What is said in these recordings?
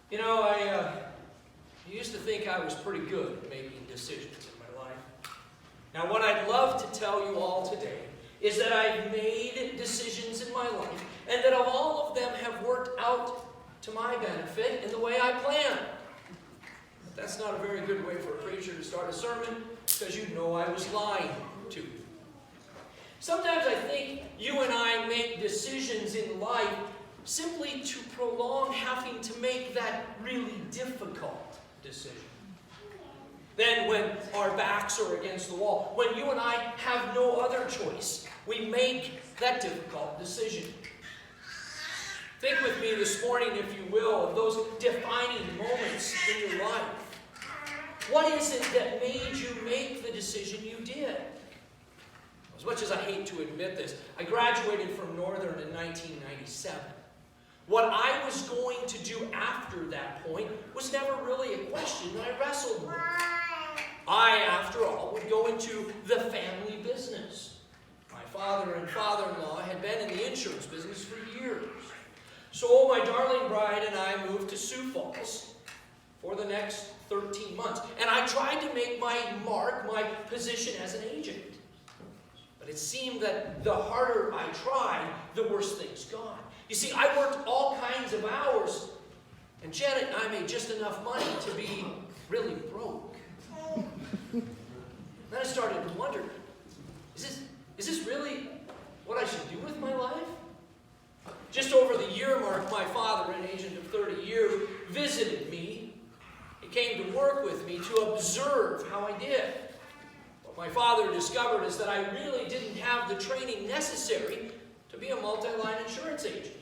You know, I used to think I was pretty good at making decisions in my life. Now, what I'd love to tell you all today is that I've made decisions in my life, and that of all of them have worked out to my benefit in the way I planned. But that's not a very good way for a preacher to start a sermon, because you know I was lying to you. Sometimes I think you and I make decisions in life simply to prolong having to make that really difficult decision. Then when our backs are against the wall, when you and I have no other choice, we make that difficult decision. Think with me this morning, if you will, of those defining moments in your life. What is it that made you make the decision you did? As much as I hate to admit this, I graduated from Northern in 1997. What I was going to do after that point was never really a question that I wrestled with. I, after all, would go into the family business. My father and father-in-law had been in the insurance business for years. So my darling bride and I moved to Sioux Falls for the next 13 months. And I tried to make my mark, my position as an agent. But it seemed that the harder I tried, the worse things got. You see, I worked all kinds of hours, and Janet and I made just enough money to be really broke. Then I started to wonder, is this really what I should do with my life? Just over the year mark, my father, an agent of 30 years, visited me. He came to work with me to observe how I did. What my father discovered is that I really didn't have the training necessary to be a multi-line insurance agent.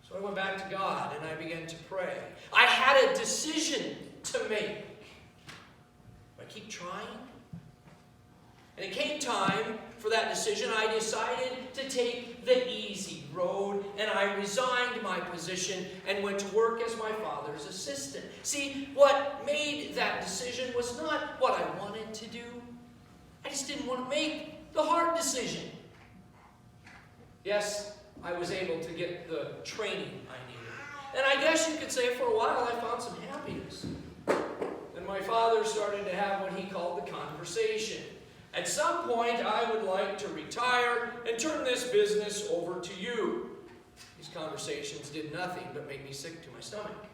So I went back to God and I began to pray. I had a decision to make. Do I keep trying? And it came time for that decision. I decided to take the easy road, and I resigned my position and went to work as my father's assistant. See, what made that decision was not what I wanted to do. I just didn't want to make the hard decision. Yes, I was able to get the training I needed. And I guess you could say for a while I found some happiness. Then my father started to have what he called the conversation. At some point, I would like to retire and turn this business over to you. These conversations did nothing but make me sick to my stomach.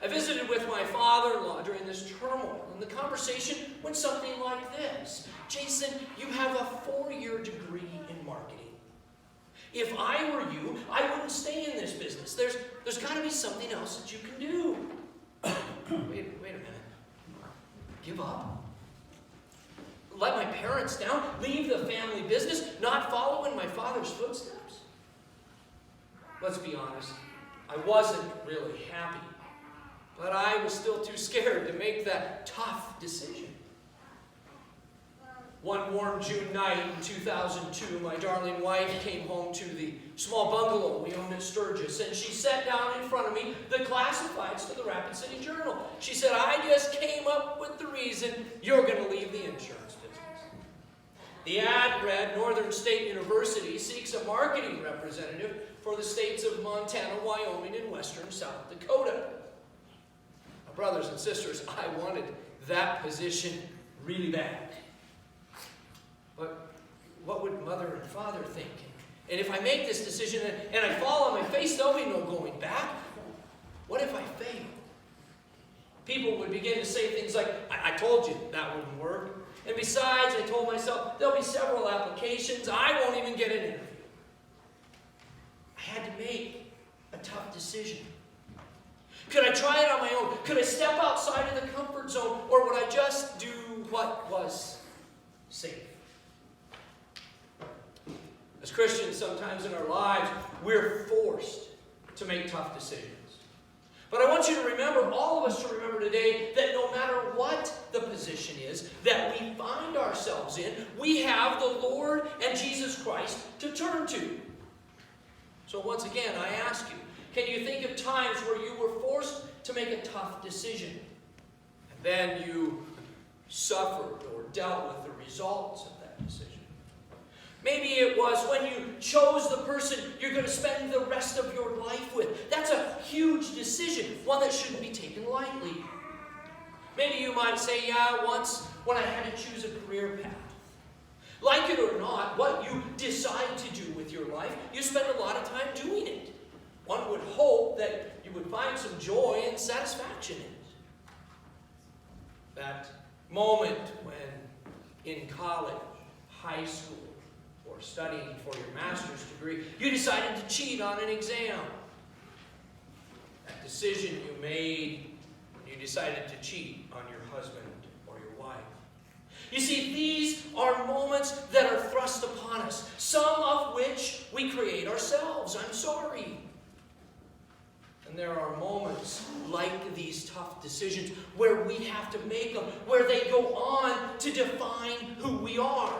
I visited with my father-in-law during this turmoil, and the conversation went something like this. Jason, you have a 4-year degree in marketing. If I were you, I wouldn't stay in this business. There's got to be something else that you can do. Wait a minute. Give up? Let my parents down? Leave the family business? Not follow in my father's footsteps? Let's be honest. I wasn't really happy. But I was still too scared to make that tough decision. One warm June night in 2002, my darling wife came home to the small bungalow we owned at Sturgis, and she sat down in front of me the classifieds to the Rapid City Journal. She said, I just came up with the reason you're going to leave the insurance business. The ad read, Northern State University seeks a marketing representative for the states of Montana, Wyoming, and western South Dakota. Now, brothers and sisters, I wanted that position really bad. But what would mother and father think? And if I make this decision and I fall on my face, there'll be no going back. What if I fail? People would begin to say things like, I told you that wouldn't work. And besides, I told myself, there'll be several applications. I won't even get an interview. I had to make a tough decision. Could I try it on my own? Could I step outside of the comfort zone? Or would I just do what was safe? As Christians, sometimes in our lives, we're forced to make tough decisions. But I want you to remember, all of us to remember today, that no matter what the position is that we find ourselves in, we have the Lord and Jesus Christ to turn to. So once again, I ask you, can you think of times where you were forced to make a tough decision, and then you suffered or dealt with the results of that decision? Maybe it was when you chose the person you're going to spend the rest of your life with. That's a huge huge decision, one that shouldn't be taken lightly. Maybe you might say, yeah, once when I had to choose a career path. Like it or not, what you decide to do with your life, you spend a lot of time doing it. One would hope that you would find some joy and satisfaction in it. That moment when in college, high school, or studying for your master's degree, you decided to cheat on an exam. That decision you made when you decided to cheat on your husband or your wife. You see, these are moments that are thrust upon us, some of which we create ourselves. I'm sorry. And there are moments like these tough decisions where we have to make them, where they go on to define who we are.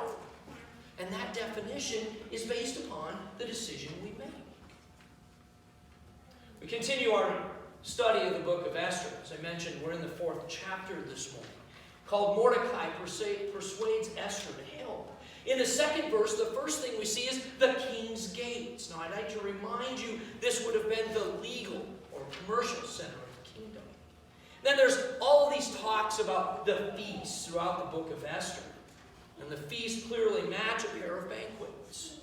And that definition is based upon the decision we make. We continue our study of the book of Esther. As I mentioned, we're in the 4th chapter this morning, called Mordecai Persuades Esther to help. In the 2nd verse, the first thing we see is the king's gates. Now, I'd like to remind you, this would have been the legal or commercial center of the kingdom. Then there's all of these talks about the feasts throughout the book of Esther. And the feasts clearly match a pair of banquets.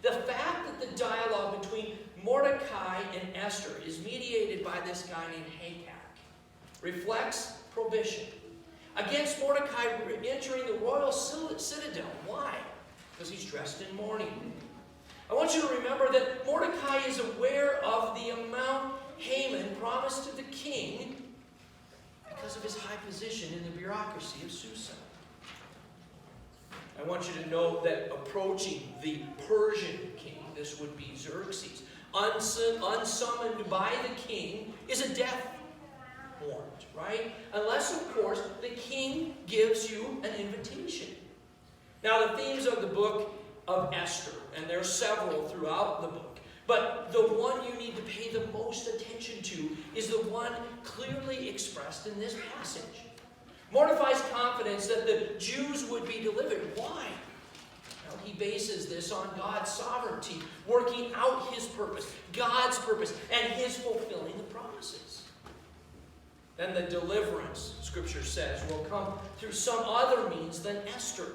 The fact that the dialogue between Mordecai and Esther is mediated by this guy named Haggak reflects prohibition against Mordecai entering the royal citadel. Why? Because he's dressed in mourning. I want you to remember that Mordecai is aware of the amount Haman promised to the king because of his high position in the bureaucracy of Susa. I want you to know that approaching the Persian king, this would be Xerxes, unsummoned by the king, is a death warrant, right? Unless, of course, the king gives you an invitation. Now, the themes of the book of Esther, and there are several throughout the book, but the one you need to pay the most attention to is the one clearly expressed in this passage. Mordecai's confidence that the Jews would be delivered. Why? Well, he bases this on God's sovereignty, working out his purpose, God's purpose, and his fulfilling the promises. Then the deliverance, Scripture says, will come through some other means than Esther.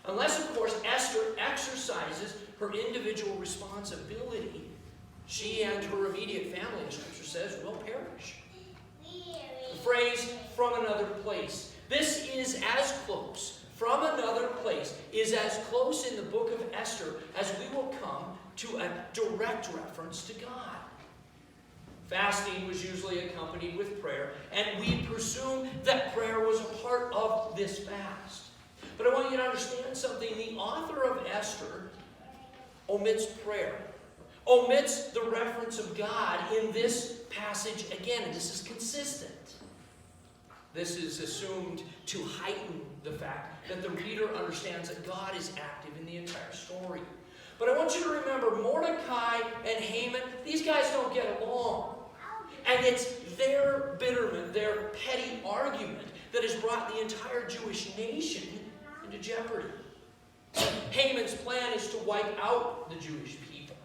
Unless, of course, Esther exercises her individual responsibility, she and her immediate family, as Scripture says, will perish. The phrase, from another place. This is as close, from another place, is as close in the book of Esther as we will come to a direct reference to God. Fasting was usually accompanied with prayer, and we presume that prayer was a part of this fast. But I want you to understand something. The author of Esther omits prayer, omits the reference of God in this passage again, and this is consistent. This is assumed to heighten the fact that the reader understands that God is active in the entire story. But I want you to remember, Mordecai and Haman, these guys don't get along. And it's their bitterment, their petty argument, that has brought the entire Jewish nation into jeopardy. Haman's plan is to wipe out the Jewish people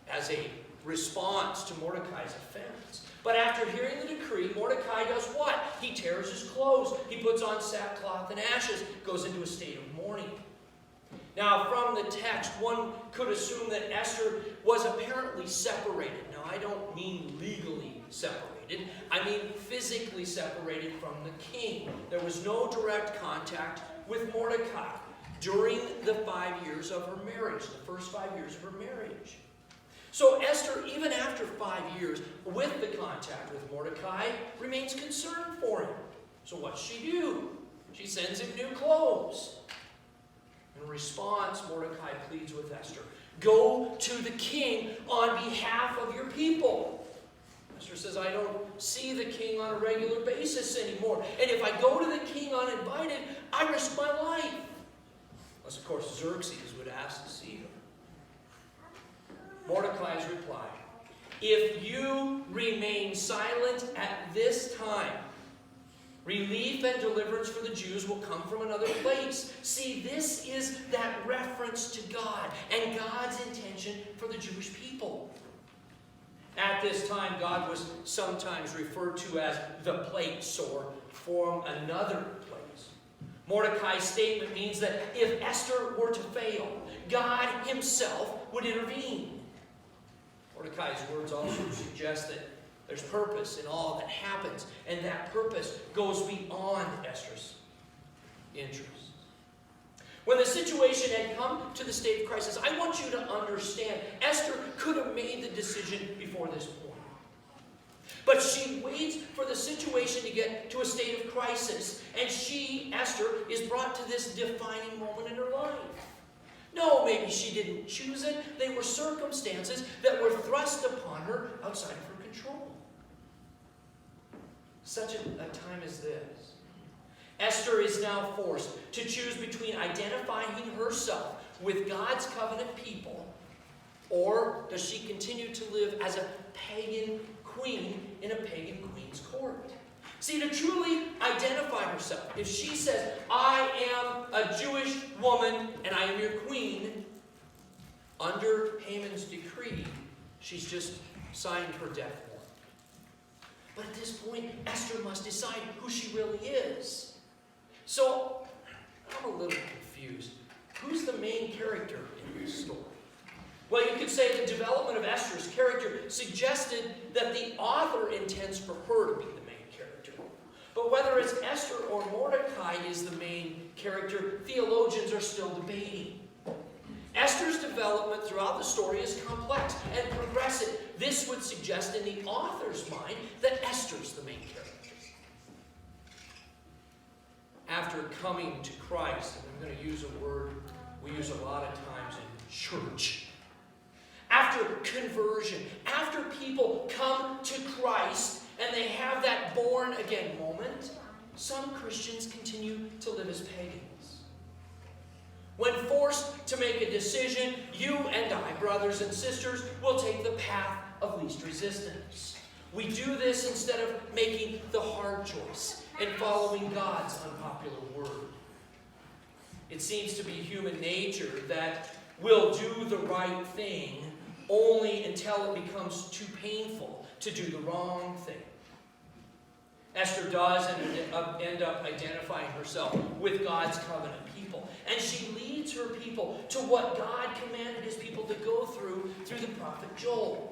as a response to Mordecai's offense. But after hearing the decree, Mordecai does what? He tears his clothes. He puts on sackcloth and ashes, goes into a state of mourning. Now, from the text, one could assume that Esther was apparently separated. Now, I don't mean legally separated. I mean physically separated from the king. There was no direct contact with Mordecai during the 5 years of her marriage, the first 5 years of her marriage. So Esther, even after 5 years with the contact with Mordecai, remains concerned for him. So what does she do? She sends him new clothes. In response, Mordecai pleads with Esther, go to the king on behalf of your people. Esther says, I don't see the king on a regular basis anymore. And if I go to the king uninvited, I risk my life. Unless, of course, Xerxes would ask to see her. Mordecai's reply, if you remain silent at this time, relief and deliverance for the Jews will come from another place. See, this is that reference to God and God's intention for the Jewish people. At this time, God was sometimes referred to as the place or from another place. Mordecai's statement means that if Esther were to fail, God himself would intervene. Mordecai's words also suggest that there's purpose in all that happens, and that purpose goes beyond Esther's interests. When the situation had come to the state of crisis, I want you to understand, Esther could have made the decision before this point. But she waits for the situation to get to a state of crisis, and she, Esther, is brought to this defining moment in her life. No, maybe she didn't choose it. They were circumstances that were thrust upon her outside of her control. Such a time as this, Esther is now forced to choose between identifying herself with God's covenant people, or does she continue to live as a pagan queen in a pagan queen's court? See, to truly identify herself, if she says, I am a Jewish woman and I am your queen, under Haman's decree, she's just signed her death warrant. But at this point, Esther must decide who she really is. So, I'm a little confused. Who's the main character in this story? Well, you could say the development of Esther's character suggested that the author intends for her to be the main character. But whether it's Esther or Mordecai is the main character, theologians are still debating. Esther's development throughout the story is complex and progressive. This would suggest in the author's mind that Esther's the main character. After coming to Christ, and I'm going to use a word we use a lot of times in church. After conversion, after people come to Christ and they have that born again moment, some Christians continue to live as pagans. When forced to make a decision, you and I, brothers and sisters, will take the path of least resistance. We do this instead of making the hard choice and following God's unpopular word. It seems to be human nature that we'll do the right thing only until it becomes too painful to do the wrong thing. Esther does end up identifying herself with God's covenant people. And she leads her people to what God commanded his people to go through the prophet Joel.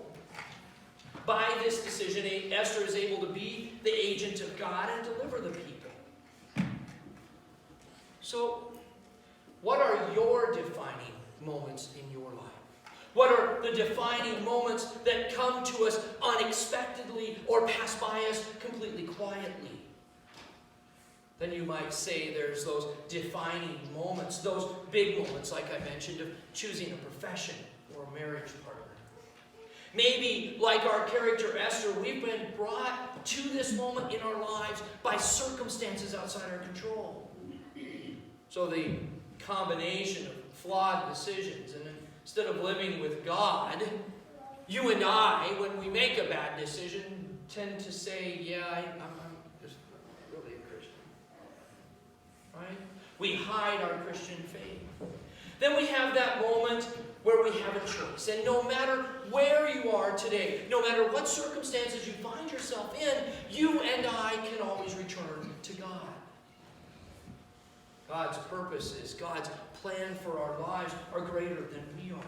By this decision, Esther is able to be the agent of God and deliver the people. So, what are your defining moments in your life? What are the defining moments that come to us unexpectedly or pass by us completely quietly? Then you might say there's those defining moments, those big moments like I mentioned of choosing a profession or a marriage partner. Maybe, like our character Esther, we've been brought to this moment in our lives by circumstances outside our control. So the combination of flawed decisions, and instead of living with God, you and I, when we make a bad decision, tend to say, yeah, I'm just really a Christian. Right? We hide our Christian faith. Then we have that moment where we have a choice. And no matter where you are today, no matter what circumstances you find yourself in, you and I can always return to God. God's purposes, God's plan for our lives are greater than we are.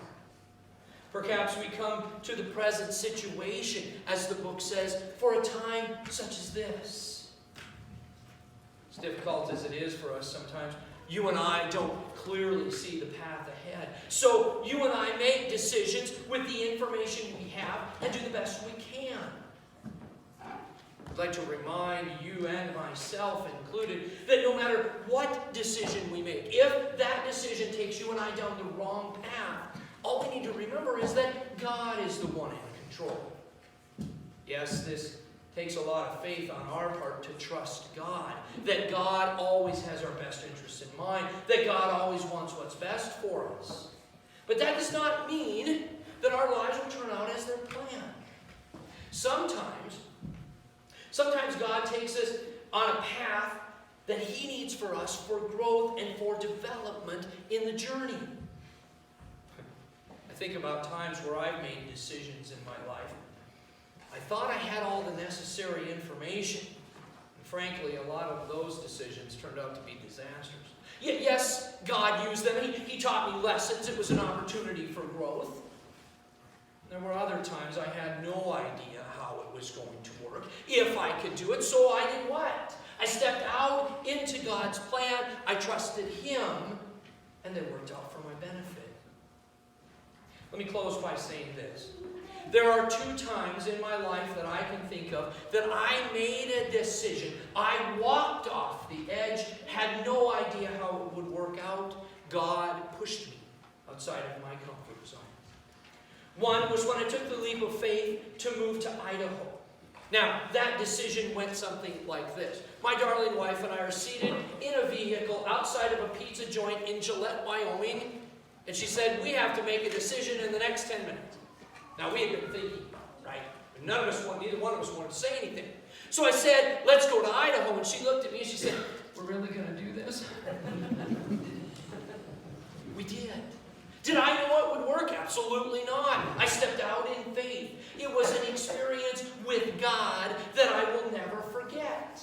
Perhaps we come to the present situation, as the book says, for a time such as this. As difficult as it is for us sometimes, you and I don't clearly see the path ahead. So you and I make decisions with the information we have and do the best we can. I'd like to remind you and myself included that no matter what decision we make, if that decision takes you and I down the wrong path, all we need to remember is that God is the one in control. Yes, this takes a lot of faith on our part to trust God, that God always has our best interests in mind, that God always wants what's best for us. But that does not mean that our lives will turn out as they're planned. Sometimes God takes us on a path that He needs for us for growth and for development in the journey. I think about times where I've made decisions in my life thought I had all the necessary information. And frankly, a lot of those decisions turned out to be disasters. Yes, God used them. He taught me lessons. It was an opportunity for growth. There were other times I had no idea how it was going to work, if I could do it. So I did what? I stepped out into God's plan. I trusted Him, and it worked out for my benefit. Let me close by saying this. There are 2 times in my life that I can think of that I made a decision. I walked off the edge, had no idea how it would work out. God pushed me outside of my comfort zone. One was when I took the leap of faith to move to Idaho. Now, that decision went something like this. My darling wife and I are seated in a vehicle outside of a pizza joint in Gillette, Wyoming, and she said, we have to make a decision in the next 10 minutes. Now, we had been thinking, right? Neither one of us wanted to say anything. So I said, let's go to Idaho, and she looked at me and she said, we're really going to do this? We did. Did I know it would work? Absolutely not. I stepped out in faith. It was an experience with God that I will never forget.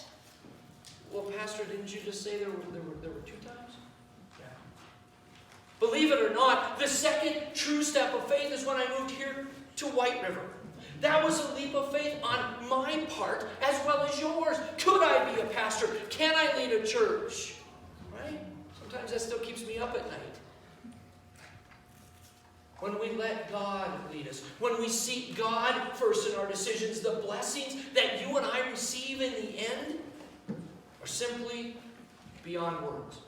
Well, Pastor, didn't you just say there were 2 times? Yeah. Believe it or not, the second true step of faith is when I moved here to White River. That was a leap of faith on my part as well as yours. Could I be a pastor? Can I lead a church? Right? Sometimes that still keeps me up at night. When we let God lead us, when we seek God first in our decisions, the blessings that you and I receive in the end are simply beyond words.